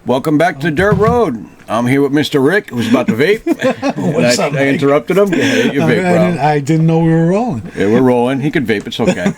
Welcome back to the Dirt Road. I'm here with Mr. Rick, who's about to vape. What's up, I interrupted him. Yeah, you vape, bro. I didn't know we were rolling. Yeah, we're rolling. He could vape. It's okay.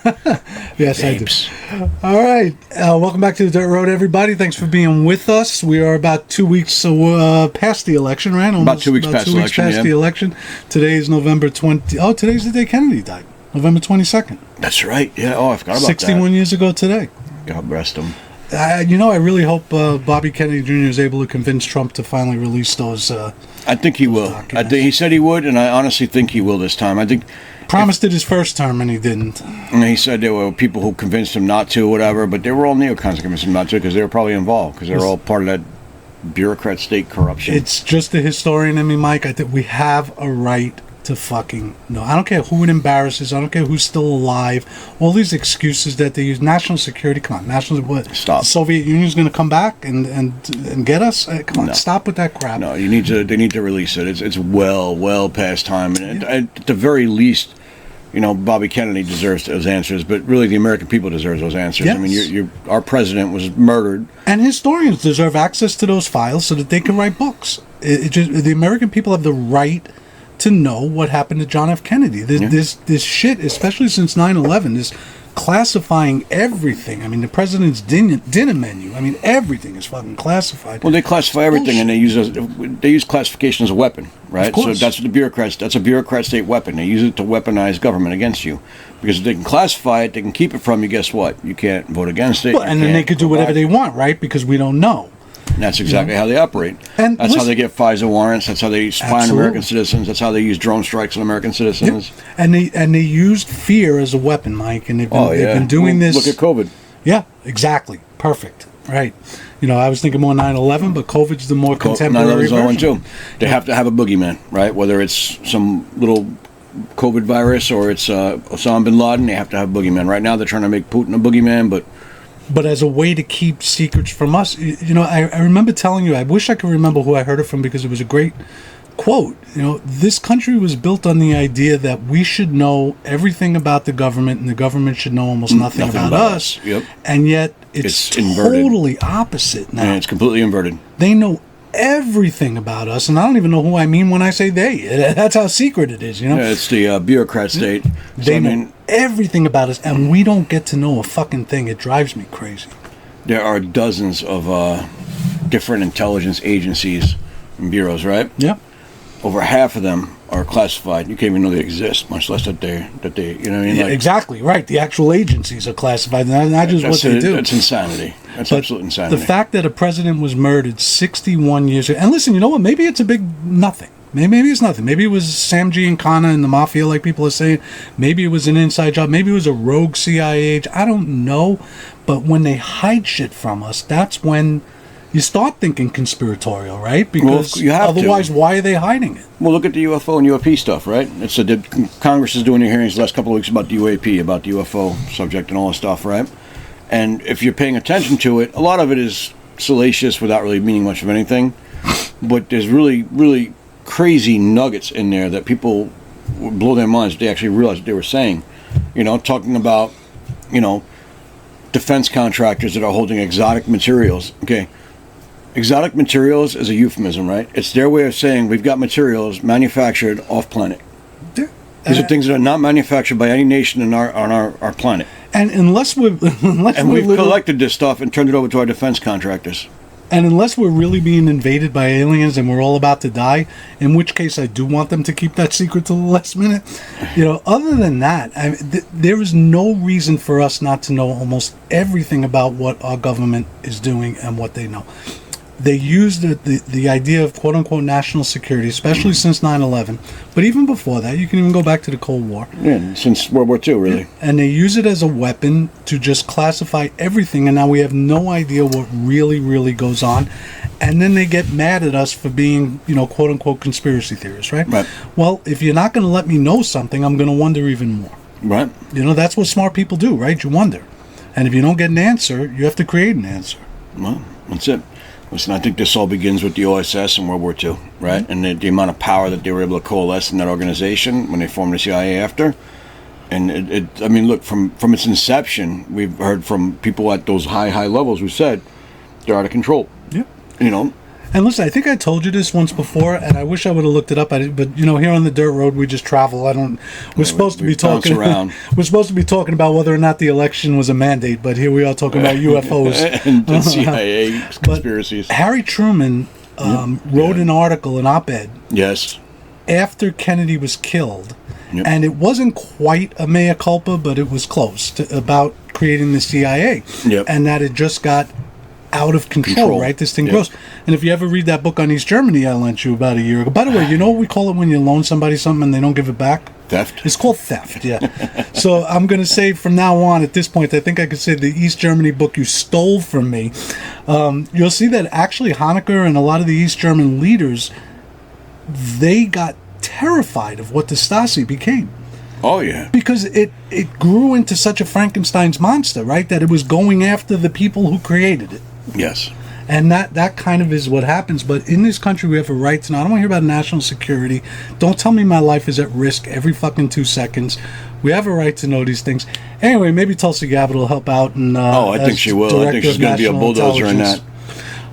Yes, Vapes. I do. All right. Welcome back to the Dirt Road, everybody. Thanks for being with us. We are about 2 weeks past the election, right? About 2 weeks past the election. Today is November 20. Oh, today's the day Kennedy died. November 22nd. That's right. Yeah. Oh, I forgot about 61 years ago today. God rest him. I really hope Bobby Kennedy Jr. is able to convince Trump to finally release those. I think he will. I think he said he would, and I honestly think he will this time. I think promised it his first term, and he didn't. And he said there were people who convinced him not to, whatever, but they were all neocons who convinced him not to because they were probably involved because they're all part of that bureaucrat state corruption. It's just the historian in me, Mike. I think we have a right to fucking know. I don't care who it embarrasses. I don't care who's still alive. All these excuses that they use. National security. Come on, national. What? Stop. The Soviet Union's going to come back and get us. Come on, No. Stop with that crap. No, you need to. They need to release it. It's well past time, and at the very least, Bobby Kennedy deserves those answers. But really, the American people deserve those answers. Yes. I mean, our president was murdered, and historians deserve access to those files so that they can write books. The American people have the right to know what happened to John F. Kennedy. This shit, especially since 9/11, is classifying everything. I mean, the president's dinner menu. I mean, everything is fucking classified. Well, they classify everything, and they use classification as a weapon, right? So that's what the bureaucrats. That's a bureaucrat state weapon. They use it to weaponize government against you, because if they can classify it, they can keep it from you. Guess what? You can't vote against it. Well, and then they could do whatever they want, right? Because we don't know. And that's exactly how they operate. And that's how they get FISA warrants. That's how they spy on American citizens. That's how they use drone strikes on American citizens. Yep. And they used fear as a weapon, Mike. And they've been doing this. Look at COVID. Yeah, exactly. Perfect. Right. I was thinking more 9/11, but COVID's the more contemporary version. Too. They have to have a boogeyman, right? Whether it's some little COVID virus or it's Osama bin Laden, they have to have a boogeyman. Right now, they're trying to make Putin a boogeyman, but as a way to keep secrets from us. I remember telling you, I wish I could remember who I heard it from because it was a great quote. This country was built on the idea that we should know everything about the government and the government should know almost nothing about us. Yep. And yet it's totally opposite now. Yeah, it's completely inverted. They know everything about us, and I don't even know who I mean when I say they. That's how secret it is, Yeah, it's the bureaucrat state. They know everything about us, and we don't get to know a fucking thing. It drives me crazy. There are dozens of different intelligence agencies and bureaus, right? Yep. Over half of them are classified. You can't even know they exist, much less that they you know what I mean? Yeah, exactly, right. The actual agencies are classified, not just what they do. That's insanity. That's absolute insanity. The fact that a president was murdered 61 years ago, and listen, you know what? Maybe it's a big nothing. Maybe it's nothing. Maybe it was Sam Giancana and the mafia, like people are saying. Maybe it was an inside job. Maybe it was a rogue CIA agent. I don't know. But when they hide shit from us, that's when you start thinking conspiratorial, right? Because otherwise, why are they hiding it? Well, look at the UFO and UAP stuff, right? Congress is doing their hearings the last couple of weeks about the UAP, about the UFO subject and all this stuff, right? And if you're paying attention to it, a lot of it is salacious without really meaning much of anything. But there's really, really crazy nuggets in there that people would blow their minds if they actually realize what they were saying. Talking about, defense contractors that are holding exotic materials. Okay. Exotic materials is a euphemism, right? It's their way of saying we've got materials manufactured off planet. These are things that are not manufactured by any nation on our planet. And we've collected this stuff and turned it over to our defense contractors. And unless we're really being invaded by aliens and we're all about to die, in which case I do want them to keep that secret till the last minute. Other than that, there is no reason for us not to know almost everything about what our government is doing and what they know. They use the idea of quote-unquote national security, especially since 9/11. But even before that, you can even go back to the Cold War. Yeah, since World War II, really. And they use it as a weapon to just classify everything, and now we have no idea what really, really goes on. And then they get mad at us for being, quote-unquote conspiracy theorists, right? Right. Well, if you're not going to let me know something, I'm going to wonder even more. Right. That's what smart people do, right? You wonder. And if you don't get an answer, you have to create an answer. Well, that's it. Listen, I think this all begins with the OSS in World War II, right? Mm-hmm. And the amount of power that they were able to coalesce in that organization when they formed the CIA after. And I mean, look, from its inception, we've heard from people at those high levels who said they're out of control. Yeah. You know. And listen, I think I told you this once before, and I wish I would have looked it up. But here on the dirt road, we just travel. We're supposed to be talking around. We're supposed to be talking about whether or not the election was a mandate, but here we are talking about UFOs and CIA conspiracies. But Harry Truman wrote an article, an op-ed. Yes. After Kennedy was killed, and it wasn't quite a mea culpa, but it was close about creating the CIA, and that it just got out of control, right? This thing grows. And if you ever read that book on East Germany I lent you about a year ago, by the way, you know what we call it when you loan somebody something and they don't give it back? Theft. It's called theft, So I'm going to say from now on, at this point, I think I could say the East Germany book you stole from me. You'll see that actually Honecker and a lot of the East German leaders, they got terrified of what the Stasi became. Oh, yeah. Because it grew into such a Frankenstein's monster, right? That it was going after the people who created it. Yes. And that kind of is what happens. But in this country, we have a right to know. I don't want to hear about national security. Don't tell me my life is at risk every fucking 2 seconds. We have a right to know these things. Anyway, maybe Tulsi Gabbard will help out. And I think she will. I think she's going to be a bulldozer in that.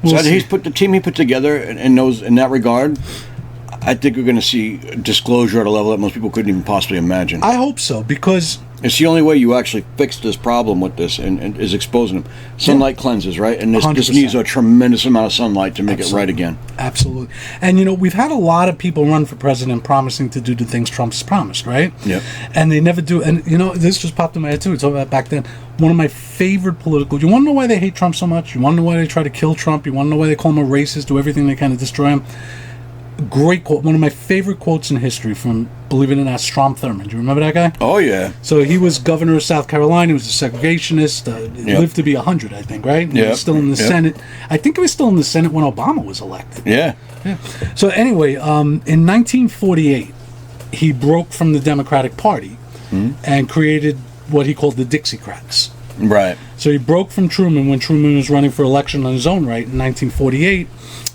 So the team he put together in that regard, I think we're going to see disclosure at a level that most people couldn't even possibly imagine. I hope so, because it's the only way you actually fix this problem with this and is exposing them. Sunlight cleanses, right? And this needs a tremendous amount of sunlight to make it right again. Absolutely. And, we've had a lot of people run for president promising to do the things Trump's promised, right? Yeah. And they never do. And, this just popped in my head, too. It's all about back then. One of my favorite political... You want to know why they hate Trump so much? You want to know why they try to kill Trump? You want to know why they call him a racist, do everything they can to destroy him? Great quote. One of my favorite quotes in history from, believe it or not, Strom Thurmond. Do you remember that guy? Oh, yeah. So he was governor of South Carolina. He was a segregationist. Lived to be 100, I think, right? He was still in the Senate. I think he was still in the Senate when Obama was elected. Yeah. So anyway, in 1948, he broke from the Democratic Party and created what he called the Dixiecrats. Right. So he broke from Truman when Truman was running for election on his own right in 1948,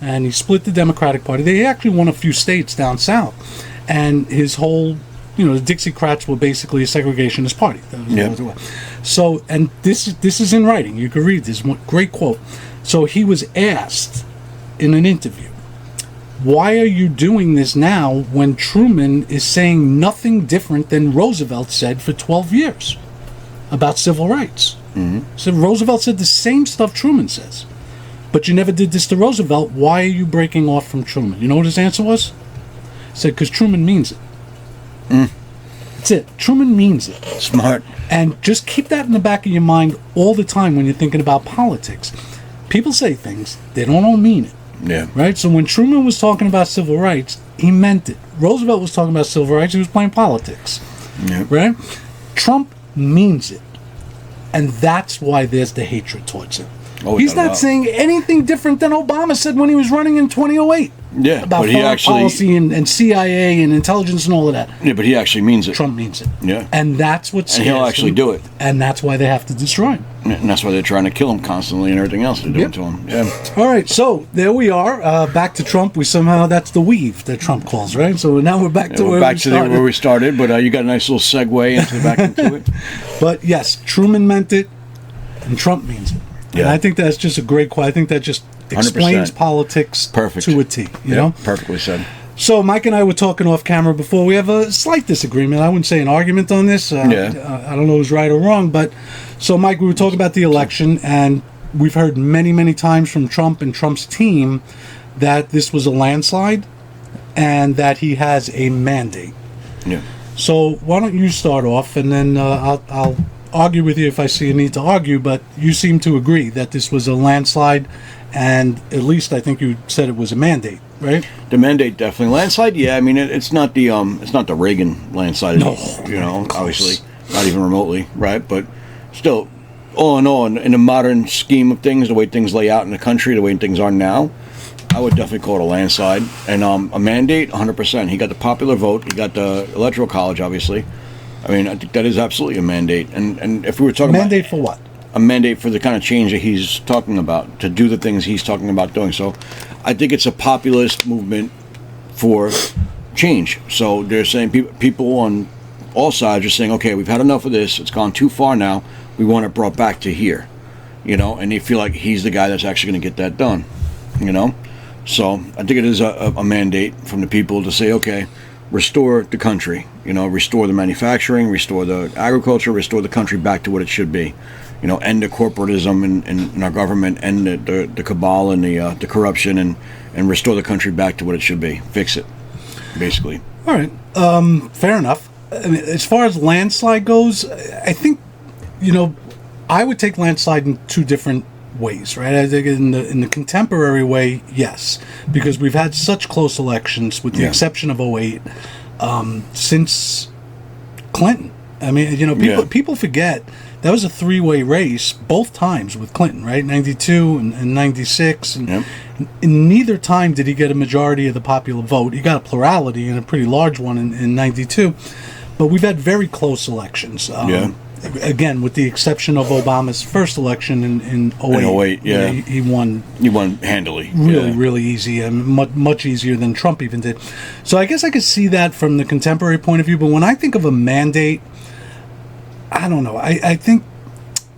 and he split the Democratic Party. They actually won a few states down south, and his whole, the Dixiecrats were basically a segregationist party. So, and this is in writing. You can read this. Great quote. So he was asked in an interview, why are you doing this now when Truman is saying nothing different than Roosevelt said for 12 years? About civil rights. So Roosevelt said the same stuff Truman says. But you never did this to Roosevelt. Why are you breaking off from Truman? You know what his answer was? He said, because Truman means it. That's it. Truman means it. Smart. And just keep that in the back of your mind all the time when you're thinking about politics. People say things, they don't all mean it. Yeah. Right? So when Truman was talking about civil rights, he meant it. Roosevelt was talking about civil rights, he was playing politics. Yeah. Right? Trump means it. And that's why there's the hatred towards him. He's not saying anything different than Obama said when he was running in 2008. Yeah, about foreign policy and CIA and intelligence and all of that. Yeah, but he actually means it. Trump means it. Yeah. And that's what scares And he'll actually do it. And that's why they have to destroy him. And that's why they're trying to kill him constantly and everything else they're doing to him. Yeah. All right, so there we are. Back to Trump. That's the weave that Trump calls, right? So now we're back to where we started. But you got a nice little segue into it. But yes, Truman meant it, and Trump means it. Yeah. And I think that's just a great quote. I think that just explains 100%. Politics to a T. You know? Perfectly said. So Mike and I were talking off camera before. We have a slight disagreement. I wouldn't say an argument on this. I don't know who's right or wrong. But so, Mike, we were talking about the election, and we've heard many, many times from Trump and Trump's team that this was a landslide and that he has a mandate. Yeah. So why don't you start off, and then I'll argue with you if I see a need to argue, but you seem to agree that this was a landslide, and at least I think you said it was a mandate, right? The mandate definitely landslide. Yeah, I mean it's not the Reagan landslide. No, obviously not even remotely, right? But still, all in all, in the modern scheme of things, the way things lay out in the country, the way things are now, I would definitely call it a landslide. And a mandate, 100%. He got the popular vote. He got the electoral college, obviously. I mean, I think that is absolutely a mandate. And if we were talking mandate for what? A mandate for the kind of change that he's talking about, to do the things he's talking about doing. So I think it's a populist movement for change. So they're saying people on all sides are saying, okay, we've had enough of this. It's gone too far now. We want it brought back to here. And they feel like he's the guy that's actually going to get that done. you know. So I think it is a mandate from the people to say, okay, restore the country, you know, restore the manufacturing, restore the agriculture, restore the country back to what it should be. You know, end the corporatism in our government, end the cabal and the corruption, and restore the country back to what it should be. Fix it, basically. All right, fair enough. I mean, as far as landslide goes, I think, you know, I would take landslide in two different ways, right? I think in the contemporary way, yes, because we've had such close elections, with the exception of '08, since Clinton. I mean, you know, people forget that was a three-way race both times with Clinton, right? 92 and 96. And in neither time did he get a majority of the popular vote. He got a plurality and a pretty large one in 92. But we've had very close elections. Again, with the exception of Obama's first election in 08. In 08, yeah. He won. He won handily. Really easy, and much easier than Trump even did. So I guess I could see that from the contemporary point of view. But when I think of a mandate, I don't know. I think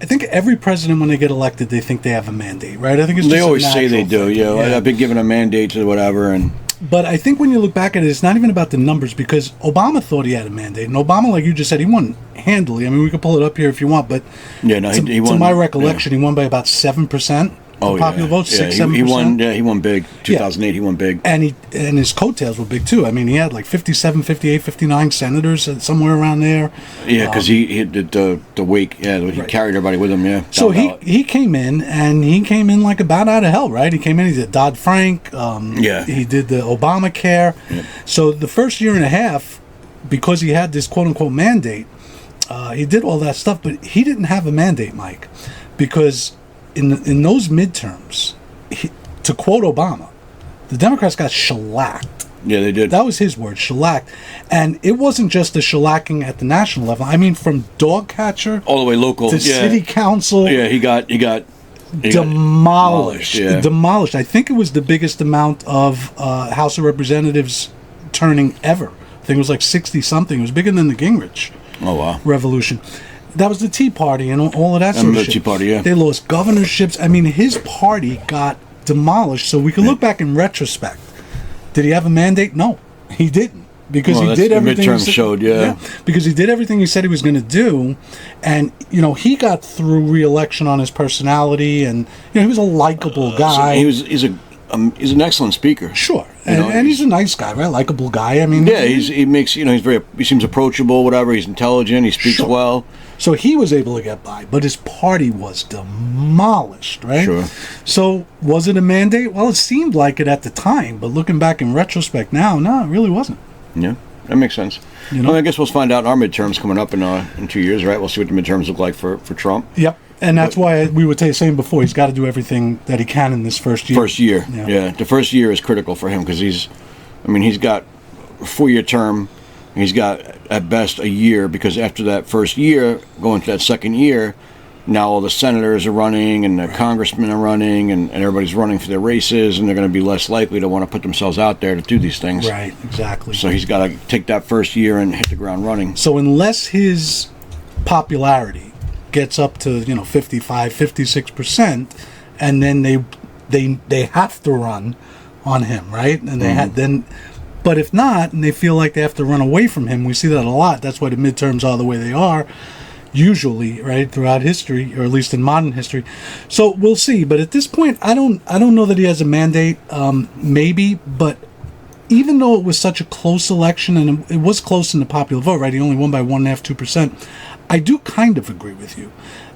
every president, when they get elected, they think they have a mandate, right? I think it's just they always say they do. Yeah, I've been given a mandate to whatever, and. But I think when you look back at it, it's not even about the numbers, because Obama thought he had a mandate, and Obama, like you just said, he won handily. I mean, we could pull it up here if you want, but he won. To my recollection, he won by about 7% of popular votes, 6-7%. He won. Yeah, he won big. 2008, he won big, and his coattails were big too. I mean, he had like 57, 58, 59 senators, somewhere around there. Yeah, because he did the wake. Yeah, he carried everybody with him. Yeah. So he came in, and he came in like a bat out of hell, right? He came in. He did Dodd-Frank. He did the Obamacare. Yeah. So the first year and a half, because he had this quote unquote mandate, he did all that stuff, but he didn't have a mandate, Mike, because in those midterms, to quote Obama, the Democrats got shellacked. Yeah, they did. That was his word, shellacked. And it wasn't just the shellacking at the national level. I mean, from dog catcher all the way local to city council. Yeah, he got demolished. Demolished. I think it was the biggest amount of House of Representatives turning ever. I think it was like 60 something. It was bigger than the Gingrich revolution. That was the Tea Party and all of that sort of shit. The Tea Party, yeah. They lost governorships. I mean, his party got demolished. So we can look back in retrospect. Did he have a mandate? No, he didn't. Because he did everything. The midterm showed, because he did everything he said he was going to do, and you know he got through re-election on his personality, and you know he was a likable guy. So he's an excellent speaker. Sure, and he's a nice guy, right? Likable guy. I mean, he seems approachable. Whatever, he's intelligent. He speaks well. So he was able to get by, but his party was demolished, right? Sure. So was it a mandate? Well, it seemed like it at the time, but looking back in retrospect now, no, it really wasn't. Yeah, that makes sense. Well, I guess we'll find out in our midterms coming up in 2 years, right? We'll see what the midterms look like for Trump. Yep. And that's why we were saying before, he's got to do everything that he can in this first year. Yeah. The first year is critical for him because he's got a 4-year term. He's got, at best, a year, because after that first year, going to that second year, now all the senators are running and the congressmen are running and everybody's running for their races, and they're going to be less likely to want to put themselves out there to do these things. Right, exactly. So he's got to take that first year and hit the ground running. So unless his popularity gets up to 55, 56%, and then they have to run on him, right? And they but if not, and they feel like they have to run away from him, we see that a lot. That's why the midterms are the way they are, usually, right, throughout history, or at least in modern history. So we'll see. But at this point, I don't know that he has a mandate. Maybe, but even though it was such a close election, and it was close in the popular vote, right? He only won by 1.5%, 2%. I do kind of agree with you.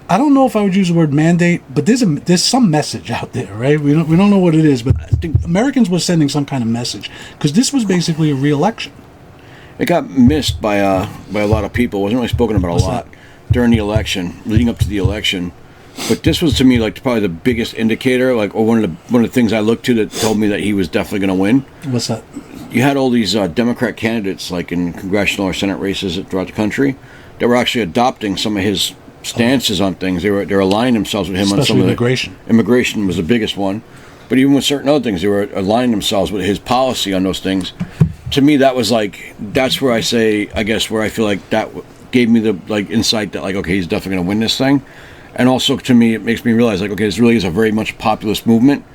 I don't know if I would use the word mandate, but there's some message out there, right? We don't know what it is, but I think Americans were sending some kind of message, because this was basically a re-election. It got missed by a lot of people. It wasn't really spoken about a lot during the election, leading up to the election. But this was, to me, like probably the biggest indicator, or one of the things I looked to that told me that he was definitely going to win. What's that? You had all these Democrat candidates, like in congressional or Senate races throughout the country, that were actually adopting some of his stances on things. They were aligning themselves with him. Especially on some immigration. Of immigration was the biggest one, but even with certain other things, they were aligning themselves with his policy on those things. To me, that's where I feel like that gave me the insight that okay, he's definitely going to win this thing. And also, to me, it makes me realize okay, this really is a very much populist movement,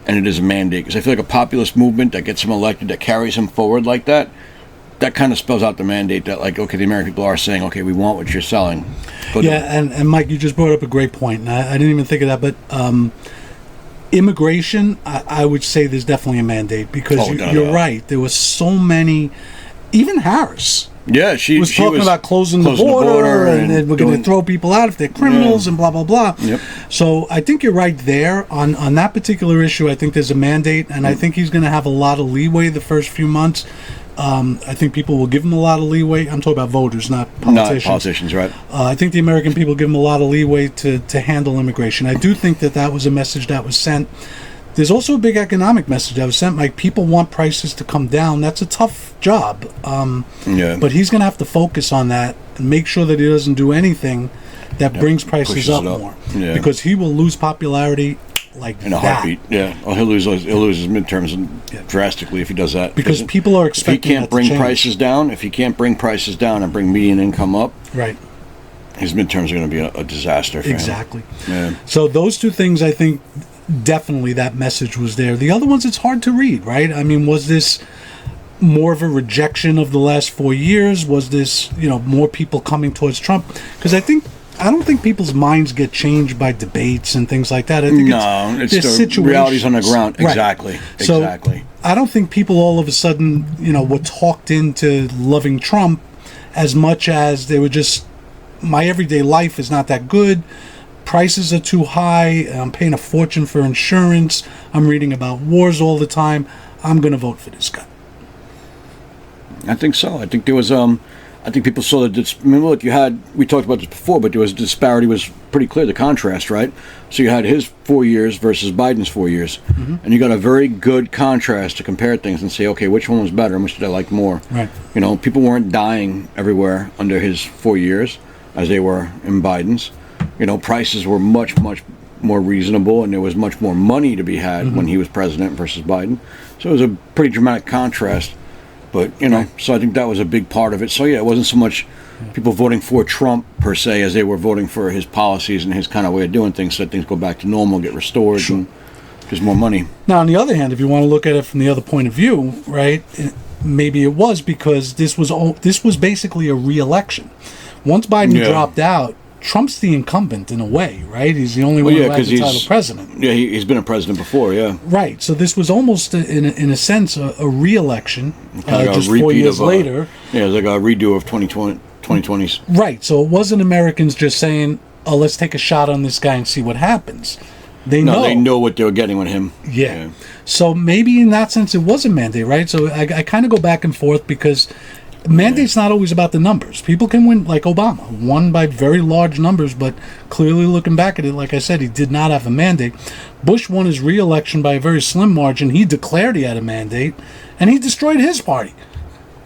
and it is a mandate. Because I feel like a populist movement that gets him elected, that carries him forward like that, that kind of spells out the mandate that, like, okay, the American people are saying, okay, we want what you're selling. And Mike, you just brought up a great point, and I didn't even think of that, but immigration, I would say there's definitely a mandate, because you're right. There was so many, even Harris. Yeah, she was talking about closing the border and we're going to throw people out if they're criminals and blah, blah, blah. Yep. So I think you're right there. On that particular issue, I think there's a mandate, and I think he's going to have a lot of leeway the first few months. I think people will give him a lot of leeway. I'm talking about voters, not politicians. Not politicians, right. I think the American people give him a lot of leeway to handle immigration. I do think that was a message that was sent. There's also a big economic message that was sent. Like, people want prices to come down. That's a tough job. But he's going to have to focus on that and make sure that he doesn't do anything that brings prices up more. Yeah. Because he will lose popularity like in a heartbeat. Yeah. Oh, he'll lose his midterms drastically if he does that. Because people are expecting. If he can't bring prices down, and bring median income up, right, his midterms are going to be a disaster for him. Exactly. Yeah. So those two things, I think, definitely that message was there. The other ones, it's hard to read, right? I mean, was this more of a rejection of the last 4 years? Was this, more people coming towards Trump? Because I don't think people's minds get changed by debates and things like that. I think it's the realities on the ground. Right. Exactly. So exactly. I don't think people all of a sudden, were talked into loving Trump as much as they were just, my everyday life is not that good. Prices are too high. I'm paying a fortune for insurance. I'm reading about wars all the time. I'm going to vote for this guy. I think so. I think there was I think people saw that. I mean, look, we talked about this before, but the disparity was pretty clear, the contrast, right? So you had his 4 years versus Biden's 4 years, and you got a very good contrast to compare things and say, okay, which one was better and which did I like more? Right. People weren't dying everywhere under his 4 years as they were in Biden's. Prices were much, much more reasonable, and there was much more money to be had when he was president versus Biden. So it was a pretty dramatic contrast. But, so I think that was a big part of it. So, yeah, it wasn't so much people voting for Trump, per se, as they were voting for his policies and his kind of way of doing things, so that things go back to normal, get restored, and there's more money. Now, on the other hand, if you want to look at it from the other point of view, right, maybe it was because this was basically a re-election. Once Biden dropped out, Trump's the incumbent in a way, right? He's the only one who has the title president. Yeah, he's been a president before, yeah. Right. So this was almost, in a sense, a re-election, just 4 years later. Yeah, it was like a redo of 2020's. Right. So it wasn't Americans just saying, oh, let's take a shot on this guy and see what happens. They know what they were getting with him. Yeah. So maybe in that sense it was a mandate, right? So I kind of go back and forth because mandate's not always about the numbers. People can win, like Obama, won by very large numbers, but clearly looking back at it, like I said, he did not have a mandate. Bush won his re-election by a very slim margin. He declared he had a mandate, and he destroyed his party.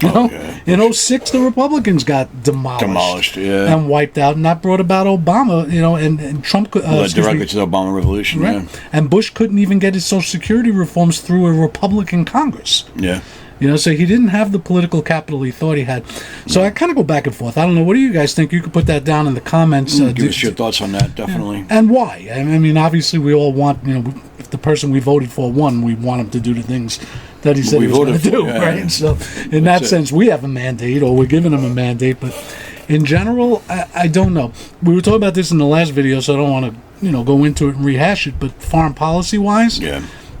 In 06, the Republicans got demolished and wiped out, and that brought about Obama, and Trump led directly to the Obama Revolution, right? Yeah. And Bush couldn't even get his Social Security reforms through a Republican Congress. Yeah. So he didn't have the political capital he thought he had. So I kind of go back and forth. I don't know. What do you guys think? You could put that down in the comments. Give us your thoughts on that, definitely. Yeah. And why? I mean, obviously, we all want, if the person we voted for won, we want him to do the things that he said he was going to do, right? So in that sense, we have a mandate, or we're giving him a mandate. But in general, I don't know. We were talking about this in the last video, so I don't want to, go into it and rehash it. But foreign policy-wise,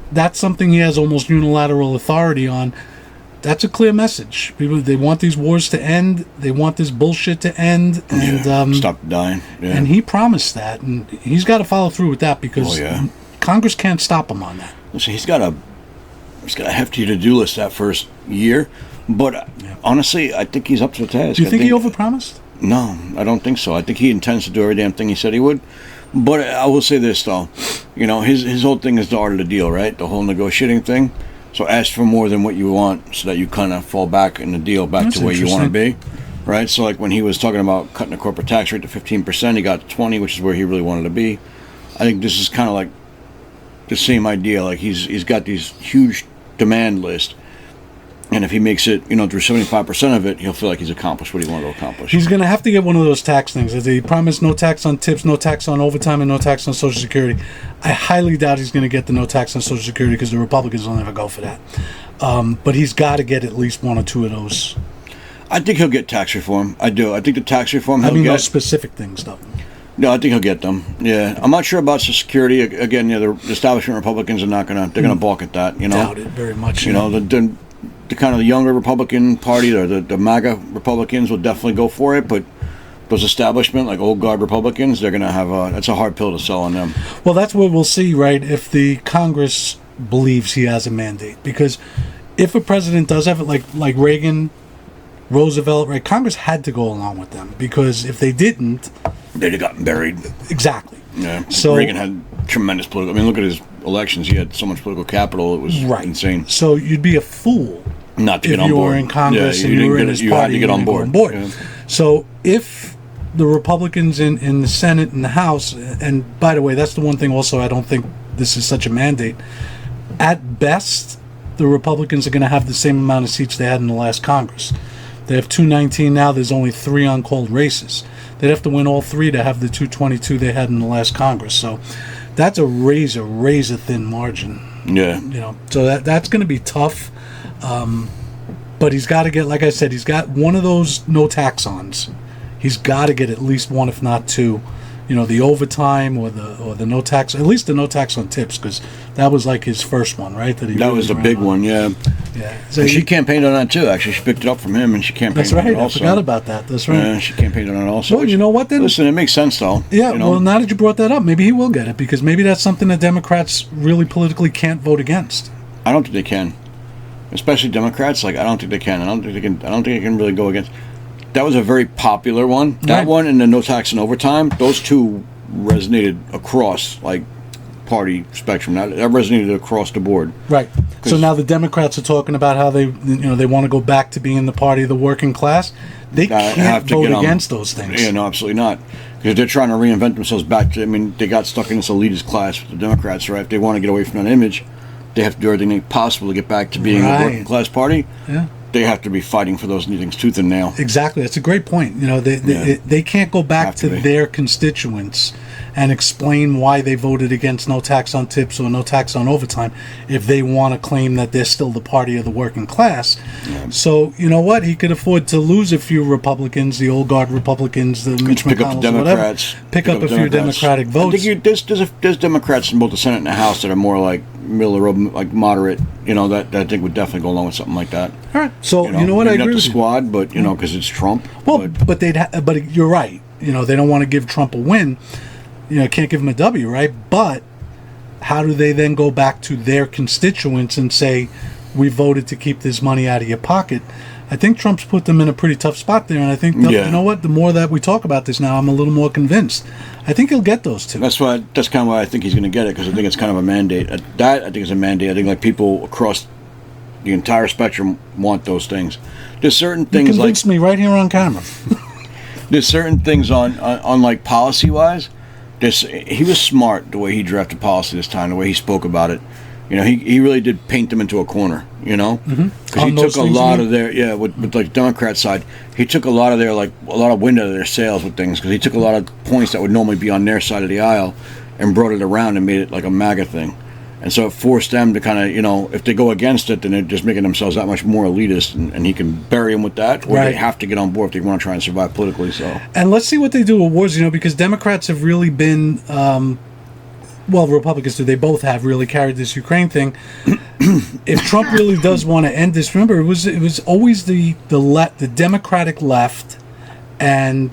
that's something he has almost unilateral authority on. That's a clear message. People, they want these wars to end. They want this bullshit to end, and stop dying. Yeah. And he promised that, and he's got to follow through with that because Congress can't stop him on that. Listen, he's got a hefty to-do list that first year, but honestly, I think he's up to the task. Do you think he overpromised? No, I don't think so. I think he intends to do every damn thing he said he would. But I will say this though, his whole thing is the art of the deal, right? The whole negotiating thing. So ask for more than what you want so that you kind of fall back in the deal back to where you want to be, right? So like when he was talking about cutting the corporate tax rate to 15%, he got to 20, which is where he really wanted to be. I think this is kind of like the same idea. Like he's got these huge demand list, And if he makes it, through 75% of it, he'll feel like he's accomplished what he wanted to accomplish. He's going to have to get one of those tax things. As he promised, no tax on tips, no tax on overtime, and no tax on Social Security. I highly doubt he's going to get the no tax on Social Security because the Republicans will never go for that. But he's got to get at least one or two of those. I think he'll get tax reform. I do. I think the tax reform he'll get. Those specific things, though. No, I think he'll get them. Yeah, I'm not sure about Social Security. Again, the establishment Republicans are not gonna. They're gonna balk at that. Doubt it very much. The kind of the younger Republican Party or the MAGA Republicans will definitely go for it, but those establishment, like old guard Republicans, they're gonna have that's a hard pill to sell on them. Well, that's what we'll see, right? If the Congress believes he has a mandate, because if a president does have it, like Reagan, Roosevelt, right? Congress had to go along with them because if they didn't, they'd have gotten buried. Exactly. Yeah. So Reagan had tremendous political. I mean, look at his elections. He had so much political capital. It was insane. So you'd be a fool not to get on board. If you were in Congress and you were in his party. You had to get on board. Yeah. So if the Republicans in the Senate and the House, and by the way, that's the one thing also I don't think this is such a mandate. At best, the Republicans are going to have the same amount of seats they had in the last Congress. They have 219 now. There's only 3 uncalled races. They'd have to win all 3 to have the 222 they had in the last Congress. So that's a razor thin margin. Yeah. So that's going to be tough. But he's got to get, like I said, he's got one of those no tax-ons. He's got to get at least one, if not 2. The overtime or the no tax, at least the no tax on tips, because that was like his first one, right? That was the big one, yeah. Yeah. So she campaigned on that too. Actually, she picked it up from him, and she campaigned on it also. I forgot about that. That's right. Yeah, she campaigned on it also. Well, you know what then? Listen, it makes sense though. Yeah. Well, now that you brought that up, maybe he will get it because maybe that's something that Democrats really politically can't vote against. I don't think they can, especially Democrats. I don't think they can. I don't think they can really go against. That was a very popular one. That one and the no tax and overtime. Those two resonated across party spectrum. That resonated across the board. Right. So now the Democrats are talking about how they want to go back to being the party of the working class. They can't vote against those things. Yeah, no, absolutely not. Because they're trying to reinvent themselves back to. I mean, they got stuck in this elitist class with the Democrats, right? If they want to get away from that image, they have to do everything possible to get back to being a working class party. Yeah. They have to be fighting for those things tooth and nail. Exactly. That's a great point. They can't go back to their constituents and explain why they voted against no tax on tips or no tax on overtime if they want to claim that they're still the party of the working class. Yeah. So, you know what? He could afford to lose a few Republicans, the old guard Republicans, the Mitch McConnells, Democrats, pick up a few Democratic votes. I think there's Democrats in both the Senate and the House that are more like middle of the road, like moderate, that I think would definitely go along with something like that. All right. So, you know what? I agree not the with squad, but, because it's Trump. Well, but you're right. They don't want to give Trump a win. Can't give him a W, right? But how do they then go back to their constituents and say, we voted to keep this money out of your pocket? I think Trump's put them in a pretty tough spot there, and I think, you know what, the more that we talk about this now, I'm a little more convinced. I think he'll get those 2. That's kind of why I think he's going to get it, because I think it's kind of a mandate. That, I think, is a mandate. I think, people across the entire spectrum want those things. There's certain things you convinced me right here on camera. There's certain things on policy-wise. He was smart the way he drafted policy this time, the way he spoke about it. He really did paint them into a corner, because he took a lot of their, with Democrat side, he took a lot of their, a lot of wind out of their sails with things, because he took a lot of points that would normally be on their side of the aisle and brought it around and made it like a MAGA thing. And so it forced them to kind of, if they go against it, then they're just making themselves that much more elitist, and he can bury them with that, or they have to get on board if they want to try and survive politically. So, and let's see what they do with wars, because Democrats have really been, Republicans do, they both have really carried this Ukraine thing. If Trump really does want to end this, remember, it was always the Democratic left and,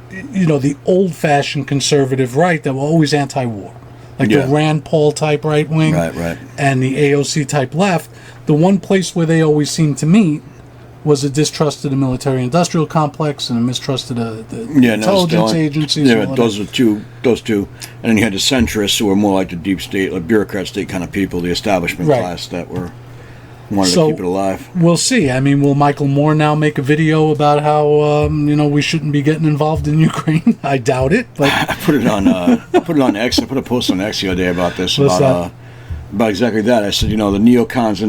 the old-fashioned conservative right that were always anti-war. The Rand Paul type right wing, right, and the AOC type left. The one place where they always seemed to meet was a distrust of the military-industrial complex and a mistrust of the intelligence agencies. Yeah, those two. And then you had the centrists, who were more like the deep state, like bureaucrat state kind of people, the establishment class that wanted to keep it alive. We'll see. I mean, will Michael Moore now make a video about how we shouldn't be getting involved in Ukraine? I doubt it. But I put it on X. I put a post on X the other day about this, about exactly that. I said, the neocons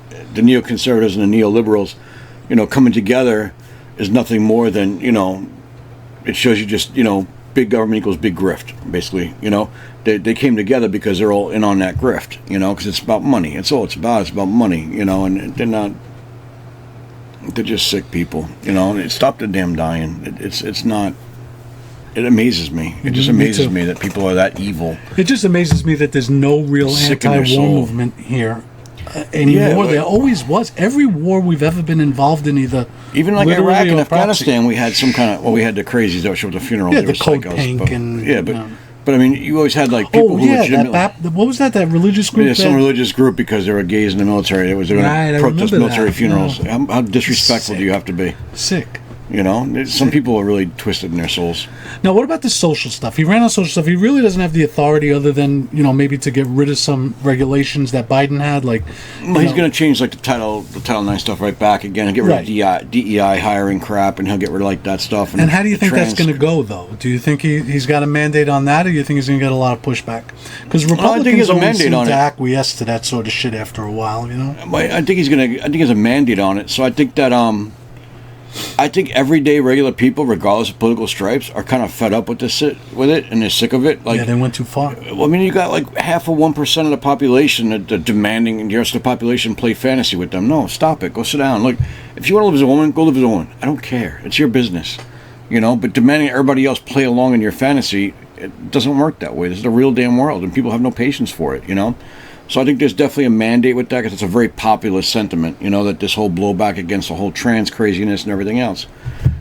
the neoconservatives and the neoliberals, coming together is nothing more than, it shows you just, big government equals big grift, basically. They came together because they're all in on that grift, because it's about money. It's all it's about. It's about money, and they're just sick people, and stop the damn dying. It's not. It amazes me. It just amazes me that people are that evil. It just amazes me that there's no real anti-war movement here anymore. Yeah, there always was. Every war we've ever been involved in, even like Iraq and Afghanistan, we had some kind of. Well, we had the crazies that showed up at the funerals. Yeah, the code pink and But I mean, you always had like people who legitimately. What was that? That religious group? Yeah, some religious group because they were gays in the military. It was going to protest military funerals. Yeah. How disrespectful do you have to be? Sick. Some people are really twisted in their souls. Now, what about the social stuff? He ran on social stuff. He really doesn't have the authority other than, maybe to get rid of some regulations that Biden had. He's going to change the Title IX stuff right back again. He'll get rid of DEI hiring crap, and he'll get rid of that stuff. And how do you think that's going to go, though? Do you think he's got a mandate on that, or do you think he's going to get a lot of pushback? Because Republicans always seem to acquiesce to that sort of shit after a while, I think he's going to. I think there's a mandate on it. So I think that I think everyday regular people, regardless of political stripes, are kind of fed up with it, and they're sick of it. They went too far. Well, I mean, you got half of 1% of the population that demanding the rest of the population play fantasy with them. No, stop it. Go sit down. Look, if you want to live as a woman, go live as a woman. I don't care. It's your business, But demanding everybody else play along in your fantasy, it doesn't work that way. This is the real damn world, and people have no patience for it. So I think there's definitely a mandate with that because it's a very populist sentiment, that this whole blowback against the whole trans craziness and everything else.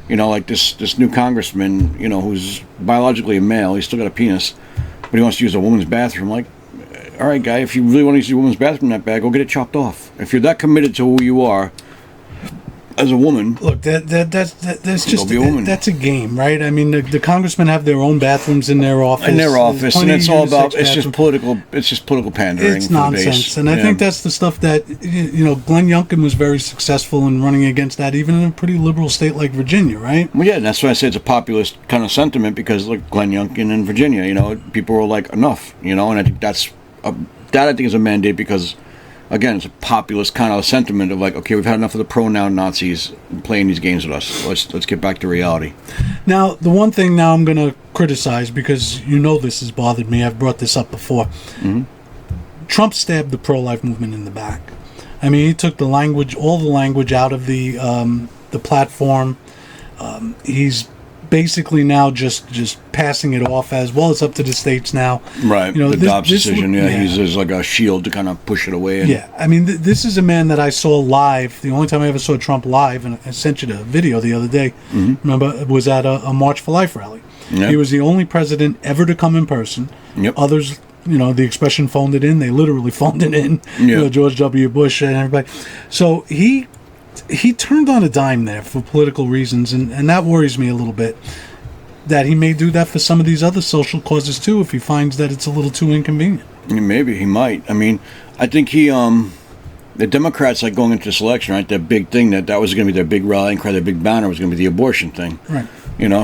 Like this new congressman, who's biologically a male, he's still got a penis, but he wants to use a woman's bathroom. All right, guy, if you really want to use a woman's bathroom that bad, go get it chopped off. If you're that committed to who you are as a woman, look, that's just that's a game, right? I mean, the congressmen have their own bathrooms in their office. And it's all about just political. It's just political pandering. It's nonsense, and I think that's the stuff that Glenn Youngkin was very successful in running against that, even in a pretty liberal state like Virginia, right? Well, yeah, and that's why I say it's a populist kind of sentiment because look, Glenn Youngkin in Virginia, people were like enough, and I think that I think is a mandate because. Again, it's a populist kind of sentiment of okay, we've had enough of the pronoun Nazis playing these games with us. Let's get back to reality. Now, the one thing now I'm going to criticize, because this has bothered me, I've brought this up before. Mm-hmm. Trump stabbed the pro-life movement in the back. I mean, he took all the language out of the platform. He's basically now just passing it off as well. It's up to the states now, right? The Dobbs decision. He's just like a shield to kind of push it away. I mean, this is a man that I saw live. The only time I ever saw Trump live, and I sent you the video the other day. Mm-hmm. Remember, it was at a March for Life rally. Yep. He was the only president ever to come in person. Yep. Others, the expression phoned it in. They literally phoned it in. Yep. George W. Bush and everybody. So he turned on a dime there for political reasons, and that worries me a little bit, that he may do that for some of these other social causes too if he finds that it's a little too inconvenient. Maybe he might. I mean, I think the Democrats, going into this election, right, that big thing that was going to be their big rallying cry, their big banner was going to be the abortion thing. Right.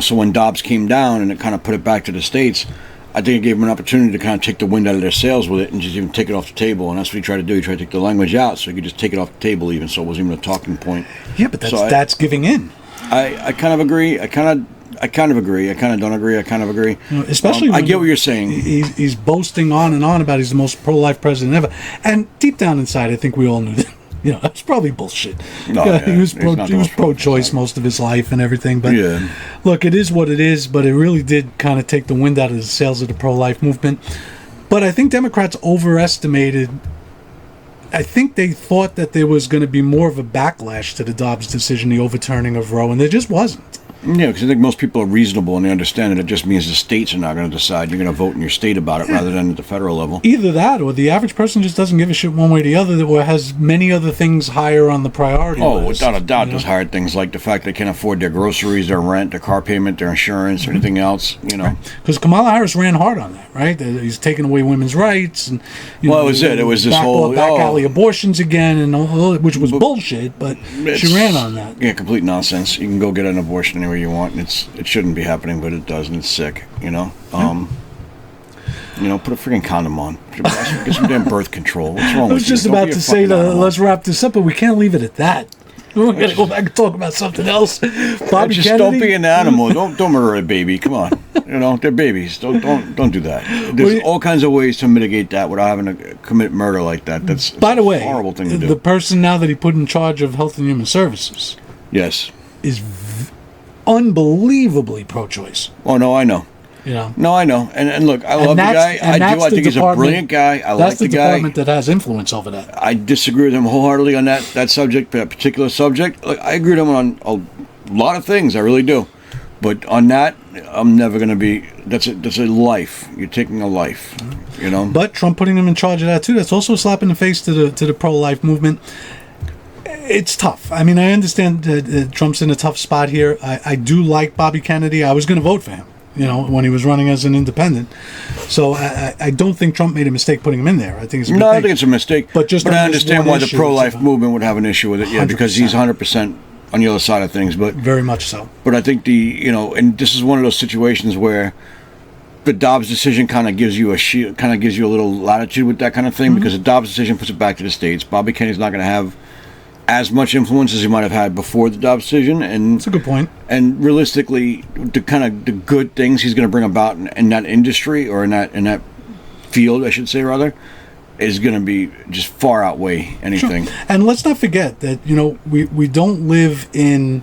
So when Dobbs came down and it kind of put it back to the states, I think it gave them an opportunity to kind of take the wind out of their sails with it and just even take it off the table. And that's what he tried to do. He tried to take the language out so he could just take it off the table even, so it wasn't even a talking point. Yeah, but that's giving in. I kind of agree. I kind of agree. I kind of don't agree. I kind of agree. Especially I get what you're saying. He's boasting on and on about he's the most pro-life president ever. And deep down inside, I think we all knew that. That's probably bullshit. No, he was pro-choice most of his life and everything. But look, it is what it is. But it really did kind of take the wind out of the sails of the pro-life movement. But I think Democrats overestimated. I think they thought that there was going to be more of a backlash to the Dobbs decision, the overturning of Roe, and there just wasn't. Yeah, because I think most people are reasonable and they understand that it just means the states are not going to decide. You're going to vote in your state about it rather than at the federal level. Either that, or the average person just doesn't give a shit one way or the other, or has many other things higher on the priority list. Without a doubt, there's higher things like the fact they can't afford their groceries, their rent, their car payment, their insurance, or anything else. Because Kamala Harris ran hard on that, right? He's taking away women's rights, and it was it. It was this whole back alley abortions again, and which was bullshit. But she ran on that. Yeah, complete nonsense. You can go get an abortion anywhere you want, and it shouldn't be happening, but it does, and it's sick. And Put a freaking condom on. Get some damn birth control. What's wrong I with was you? just Don't about be a to say, fucking animal. let's wrap this up, but we can't leave it at that. We're going to go back and talk about something else. Bobby Just Kennedy. don't be an animal. Don't murder a baby. Come on. They're babies. Don't do that. There's all kinds of ways to mitigate that without having to commit murder like that. That's By the way, a horrible thing to do. the person now that he put in charge of Health and Human Services Yes. is unbelievably pro-choice. Oh no, I know. No, I know. And look, I love the guy. I think he's a brilliant guy. I like the guy. That's the department that has influence over that. I disagree with him wholeheartedly on that subject, that particular subject. Like, I agree with him on a lot of things. I really do. But on that, I'm never going to be. That's a life. You're taking a life. But Trump putting him in charge of that too. That's also a slap in the face to the pro-life movement. It's tough. I mean, I understand that Trump's in a tough spot here. I do like Bobby Kennedy. I was going to vote for him, when he was running as an independent. So I don't think Trump made a mistake putting him in there. I think it's a good thing. I think it's a mistake. But I understand why the pro-life movement would have an issue with it. Yeah, 100%. because he's 100% on the other side of things. But very much so. But I think and this is one of those situations where the Dobbs decision kind of gives you a little latitude with that kind of thing, because the Dobbs decision puts it back to the states. Bobby Kennedy's not going to have as much influence as he might have had before the Dobbs decision, and that's a good point. And realistically, the good things he's going to bring about in that industry, or in that field, I should say, rather, is going to be just far outweigh anything. Sure. And let's not forget that we don't live in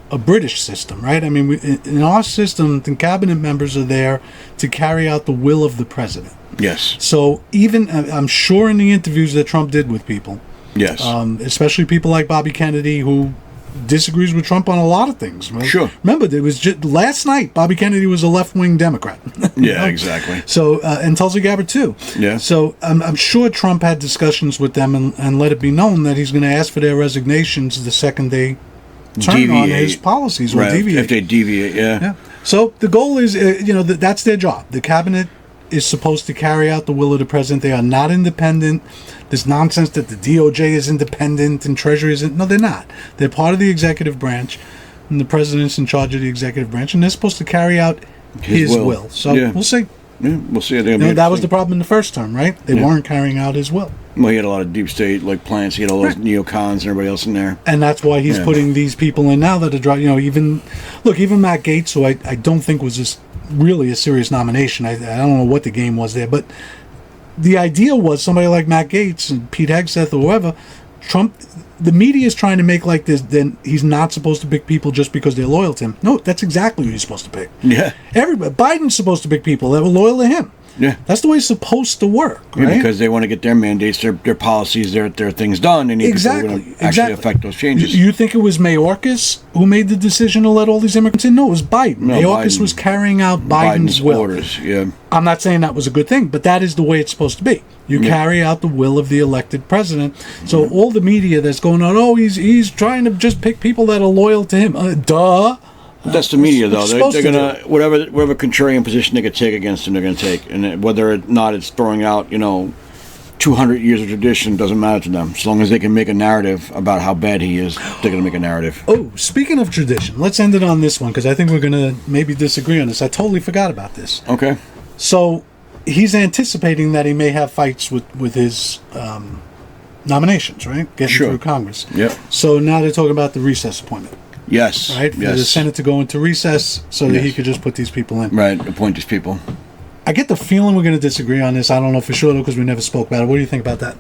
a British system, right? I mean, in our system, the cabinet members are there to carry out the will of the president. Yes. So even I'm sure in the interviews that Trump did with people. Yes. Especially people like Bobby Kennedy, who disagrees with Trump on a lot of things. Right? Sure. Remember, there was just last night, Bobby Kennedy was a left-wing Democrat. Yeah, exactly. So, and Tulsi Gabbard too. Yeah. So I'm sure Trump had discussions with them and let it be known that he's going to ask for their resignations the second they turn on his policies or deviate. If they deviate, yeah. So the goal is, that's their job. The cabinet is supposed to carry out the will of the president. They are not independent. This nonsense that the DOJ is independent and Treasury isn't. No, they're not. They're part of the executive branch, and the president's in charge of the executive branch, and they're supposed to carry out his will. So we'll see. Yeah, we'll see. That was the problem in the first term, right? They weren't carrying out his will. Well, he had a lot of deep state plants. He had all those neocons and everybody else in there. And that's why he's putting these people in now that are, even Matt Gaetz, who I don't think was just really a serious nomination. I don't know what the game was there, but the idea was somebody like Matt Gaetz and Pete Hegseth or whoever, Trump, the media is trying to make like this, then he's not supposed to pick people just because they're loyal to him. No, that's exactly who he's supposed to pick. Yeah. Everybody, Biden's supposed to pick people that were loyal to him. Yeah. That's the way it's supposed to work, right? Yeah, because they want to get their mandates, their policies, their things done. They need people who are going to actually affect those changes. You think it was Mayorkas who made the decision to let all these immigrants in? No, it was Biden. No, Mayorkas was carrying out Biden's will. orders, yeah. I'm not saying that was a good thing, but that is the way it's supposed to be. You carry out the will of the elected president. So all the media that's going on, he's trying to just pick people that are loyal to him. Duh. That's the media, though. They're gonna whatever contrarian position they could take against him, they're gonna take, and whether or not it's throwing out 200 years of tradition doesn't matter to them. As long as they can make a narrative about how bad he is, they're gonna make a narrative. Oh, speaking of tradition, let's end it on this one because I think we're gonna maybe disagree on this. I totally forgot about this. Okay. So he's anticipating that he may have fights with his nominations, right? Getting through Congress. Yep. So now they're talking about the recess appointment. Yes. Right? For the Senate to go into recess so that he could just put these people in. Right, appoint these people. I get the feeling we're going to disagree on this. I don't know for sure, though, because we never spoke about it. What do you think about that?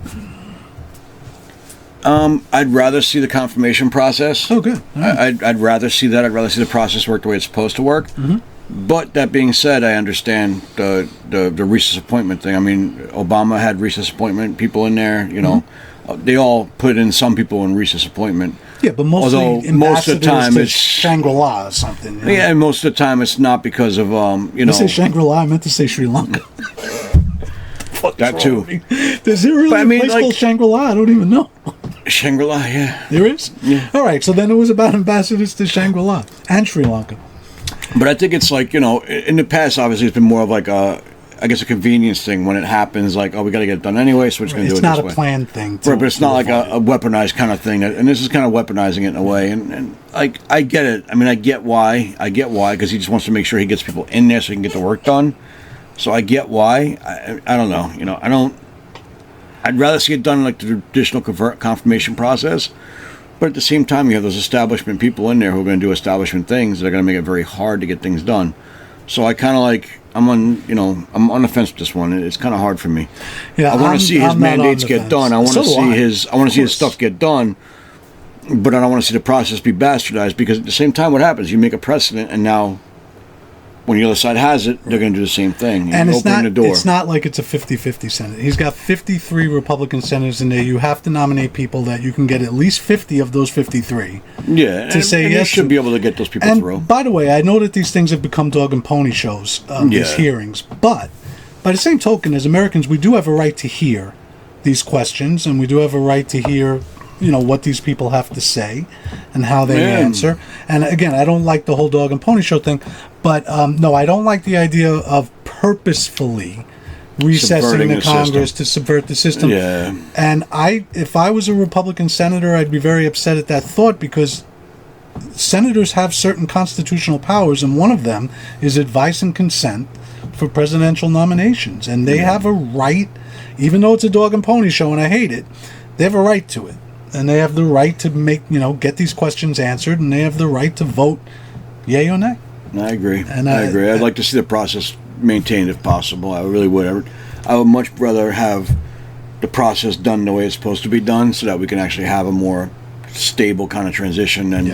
I'd rather see the confirmation process. Oh, good. Right. I'd rather see that. I'd rather see the process work the way it's supposed to work. Mm-hmm. But that being said, I understand the recess appointment thing. I mean, Obama had recess appointment people in there, They all put in some people in recess appointment. Yeah, but most of the time it's Shangri-La or something. Yeah, and most of the time it's not because of I say Shangri-La, I meant to say Sri Lanka. That too. Is there really a place called Shangri-La? I don't even know. Shangri-La, yeah. There is? Yeah. All right, so then it was about ambassadors to Shangri-La and Sri Lanka. But I think it's in the past, obviously, it's been more of a convenience thing when it happens, we got to get it done anyway, so we're just going to do it this way. It's not a planned thing. Right, but it's not like a weaponized kind of thing. And this is kind of weaponizing it in a way. And I get it. I mean, I get why, because he just wants to make sure he gets people in there so he can get the work done. So I get why. I don't know. You know, I don't. I'd rather see it done like the traditional confirmation process. But at the same time, you have those establishment people in there who are going to do establishment things that are going to make it very hard to get things done. So I kind of like, I'm on the fence with this one. It's kind of hard for me. Yeah, I want to see his mandates get done. I want to see his stuff get done. But I don't want to see the process be bastardized, because at the same time, what happens? You make a precedent, and now when the other side has it, they're going to do the same thing. And it's open not, the door. it's not like it's a 50-50 Senate. He's got 53 Republican senators in there. You have to nominate people that you can get at least 50 of those 53. Yeah, to say yes, you should be able to get those people and through. By the way, I know that these things have become dog and pony shows, these hearings. But by the same token, as Americans, we do have a right to hear these questions, and we do have a right to hear, what these people have to say and how they answer. And again, I don't like the whole dog and pony show thing, but no, I don't like the idea of purposefully recessing the Congress to subvert the system. Yeah. And if I was a Republican senator, I'd be very upset at that thought, because senators have certain constitutional powers, and one of them is advice and consent for presidential nominations. And they have a right, even though it's a dog and pony show and I hate it, they have a right to it. And they have the right to get these questions answered, and they have the right to vote yay or nay. I agree. I agree. I'd like to see the process maintained if possible. I really would. I would much rather have the process done the way it's supposed to be done, so that we can actually have a more stable kind of transition than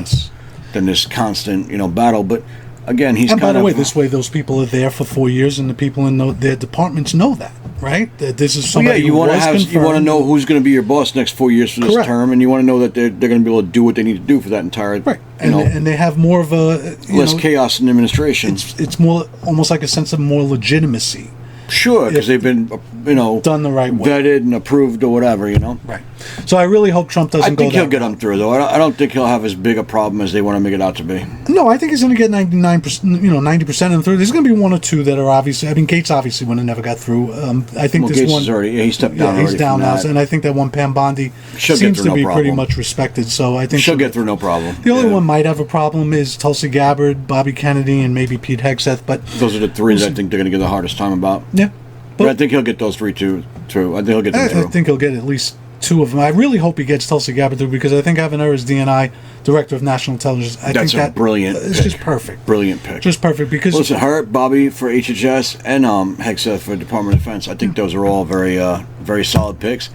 this constant, battle. But again, and by the way, this way those people are there for 4 years, and the people in their departments know that, right? That this is somebody you want to know who's going to be your boss next 4 years for this term, and you want to know that they're going to be able to do what they need to do for that entire and they have more of a less chaos in the administration. It's more almost like a sense of more legitimacy. Sure, because they've been, done the right way, vetted and approved or whatever, Right. So I really hope Trump doesn't go. I think he'll get them through, though. I don't think he'll have as big a problem as they want to make it out to be. No, I think he's going to get 99%, 90% of them through. There's going to be one or two that are obviously. I mean, Gates obviously would have never got through. I think this Gates one is already. He stepped down. He's down now, and I think that one Pam Bondi seems to be pretty much respected. So I think she'll get through no problem. The only one might have a problem is Tulsi Gabbard, Bobby Kennedy, and maybe Pete Hegseth. But those are the three that I think they're going to give the hardest time about. Yeah. But I think he'll get those three through. I think he'll get them through. I think he'll get at least two of them. I really hope he gets Tulsi Gabbard through, because I think having her as DNI, Director of National Intelligence, that's a brilliant pick. It's just perfect. Brilliant pick. Just perfect, because... Listen, her, Bobby for HHS, and Hegseth for Department of Defense, I think those are all very, very solid picks.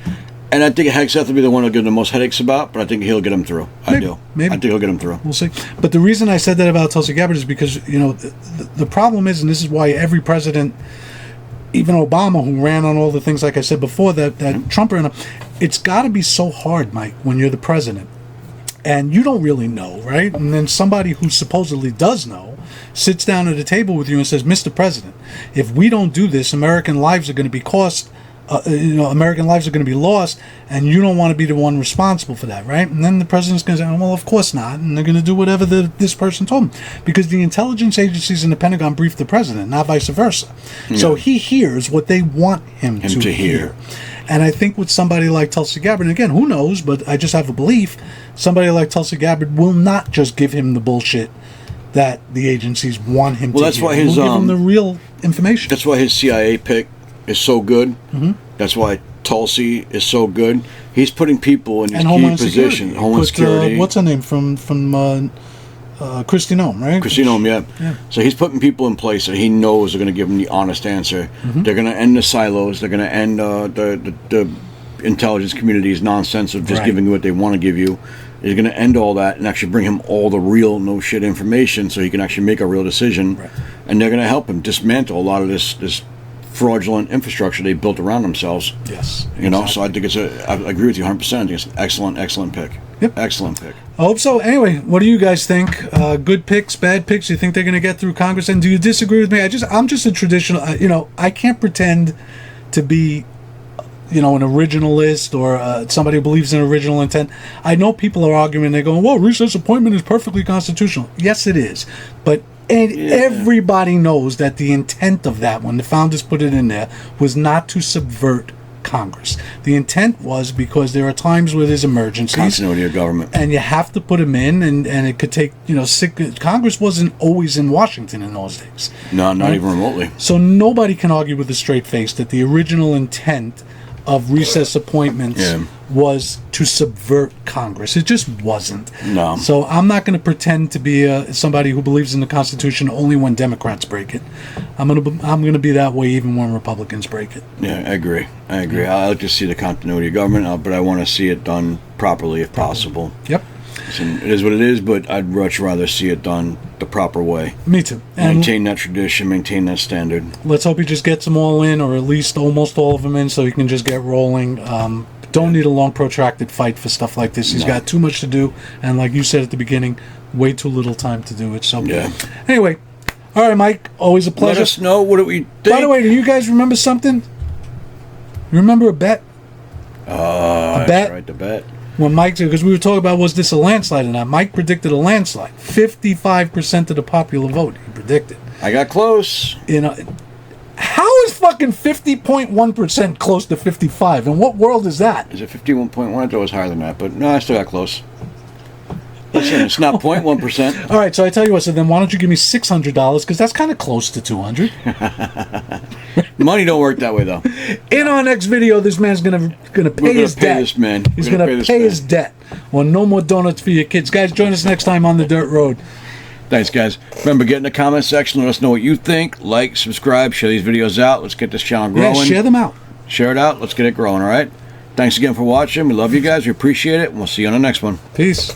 And I think Hegseth will be the one who'll give the most headaches about, but I think he'll get them through. I do. Maybe. I think he'll get them through. We'll see. But the reason I said that about Tulsi Gabbard is because, the problem is, and this is why every president... Even Obama, who ran on all the things, like I said before, that Trump ran on, it's got to be so hard, Mike, when you're the president. And you don't really know, right? And then somebody who supposedly does know sits down at a table with you and says, Mr. President, if we don't do this, American lives are going to be American lives are going to be lost, and you don't want to be the one responsible for that, right? And then the president's going to say, well, of course not, and they're going to do whatever this person told them, because the intelligence agencies in the Pentagon briefed the president, not vice versa. Yeah. So he hears what they want him to hear. And I think with somebody like Tulsi Gabbard, and again, who knows, but I just have a belief, somebody like Tulsi Gabbard will not just give him the bullshit that the agencies want him to hear. Why his, will give him the real information. That's why his CIA pick is so good. Mm-hmm. That's why Tulsi is so good. He's putting people in these key positions. Homeland Security. What's her name from Kristi Noem, right? Kristi Noem, yeah. So he's putting people in place that he knows are going to give him the honest answer. Mm-hmm. They're going to end the silos. They're going to end the intelligence community's nonsense of just giving you what they want to give you. He's going to end all that and actually bring him all the real no shit information, so he can actually make a real decision. Right. And they're going to help him dismantle a lot of this fraudulent infrastructure they built around themselves. Yes. So I think I agree with you 100%. I think it's an excellent pick. Yep. Excellent pick. I hope so. Anyway, what do you guys think? Good picks, bad picks? You think they're going to get through Congress? And do you disagree with me? I'm just a traditional, I can't pretend to be, an originalist or somebody who believes in original intent. I know people are arguing, they're going, well, recess appointment is perfectly constitutional. Yes, it is. But everybody knows that the intent of that, when the founders put it in there, was not to subvert Congress. The intent was because there are times where there's emergencies. Continuity of government. And you have to put them in, and it could take, Congress wasn't always in Washington in those days. No, not even remotely. So nobody can argue with a straight face that the original intent of recess appointments was to subvert Congress. It just wasn't. No. So I'm not going to pretend to be somebody who believes in the Constitution only when Democrats break it. I'm going to be that way even when Republicans break it. Yeah, I agree. I like to see the continuity of government, but I want to see it done properly if possible. Yep. It is what it is, but I'd much rather see it done the proper way. Me too. And maintain that tradition, maintain that standard. Let's hope he just gets them all in, or at least almost all of them in, so he can just get rolling. Don't need a long, protracted fight for stuff like this. He's got too much to do, and like you said at the beginning, way too little time to do it. So, anyway, all right, Mike, always a pleasure. Let us know what we think. By the way, do you guys remember something? You remember a bet? A bet? Right, the bet. When Mike, because we were talking about was this a landslide or not, Mike predicted a landslide. 55% of the popular vote, he predicted. I got close. How is fucking 50.1% close to 55? In what world is that? Is it 51.1? I thought it was higher than that, but no, I still got close. Listen, it's not 0.1%. All right, so I tell you what, so then why don't you give me $600, because that's kind of close to 200. Money don't work that way, though. In our next video, this man's gonna pay his debt. This man. He's gonna pay his debt. Well, no more donuts for your kids. Guys, join us next time on The Dirt Road. Thanks, guys. Remember, get in the comment section. Let us know what you think. Like, subscribe, share these videos out. Let's get this channel growing. Yeah, share them out. Share it out. Let's get it growing, all right? Thanks again for watching. We love you guys. We appreciate it. And we'll see you on the next one. Peace.